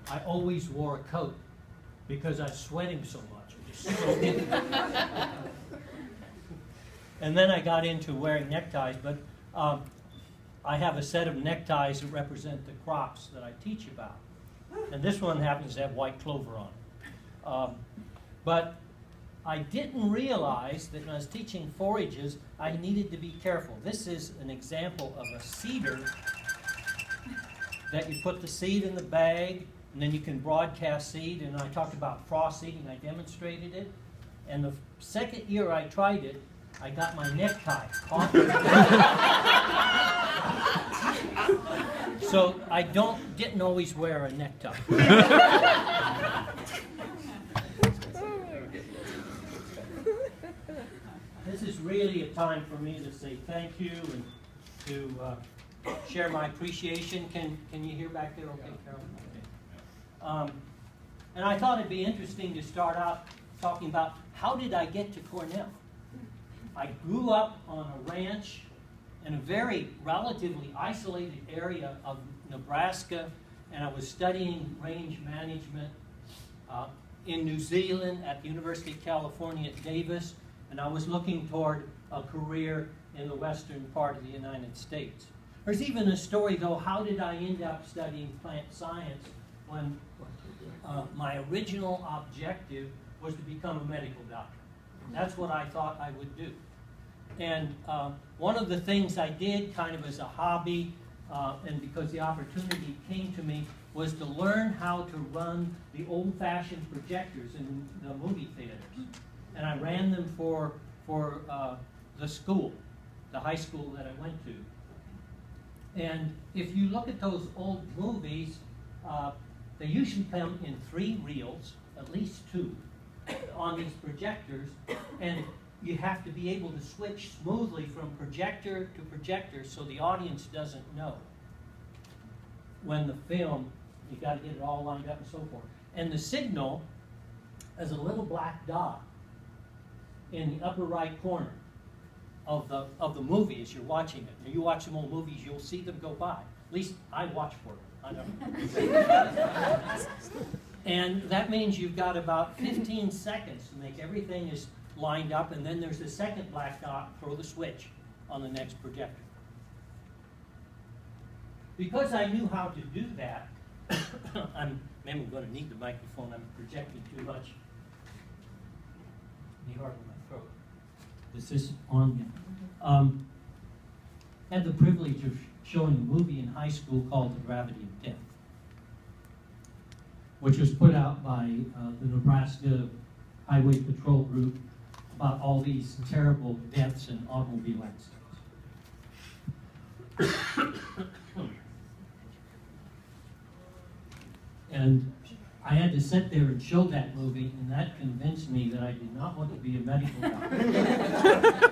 I always wore a coat because I was sweating so much. I just soaked in. And then I got into wearing neckties, but I have a set of neckties that represent the crops that I teach about. And this one happens to have white clover on it. But I didn't realize that when I was teaching forages, I needed to be careful. This is an example of a seeder that you put the seed in the bag, and then you can broadcast seed. And I talked about frost seeding. I demonstrated it. And the second year I tried it, I got my necktie caught. So I didn't always wear a necktie. This is really a time for me to say thank you and to share my appreciation. Can you hear back there okay, Carol? Okay. And I thought it'd be interesting to start out talking about how did I get to Cornell? I grew up on a ranch in a very relatively isolated area of Nebraska, and I was studying range management in New Zealand at the University of California at Davis, and I was looking toward a career in the western part of the United States. There's even a story, though, how did I end up studying plant science when my original objective was to become a medical doctor. That's what I thought I would do. And one of the things I did kind of as a hobby, and because the opportunity came to me, was to learn how to run the old-fashioned projectors in the movie theaters. And I ran them for the school, the high school that I went to. And if you look at those old movies, they usually come in 3 reels, at least 2, on these projectors, and you have to be able to switch smoothly from projector to projector so the audience doesn't know when the film, you got to get it all lined up and so forth. And the signal is a little black dot in the upper right corner of the movie as you're watching it. Now, you watch some old movies, you'll see them go by. At least I watch for them. I don't. And that means you've got about 15 seconds to make everything is lined up, and then there's a second black dot, throw the switch on the next projector. Because I knew how to do that, maybe I'm going to need the microphone, I'm projecting too much. Need hard in my throat. Is this on yet? Had the privilege of showing a movie in high school called The Gravity of Death, which was put out by the Nebraska Highway Patrol Group about all these terrible deaths in automobile accidents. And I had to sit there and show that movie, and that convinced me that I did not want to be a medical doctor.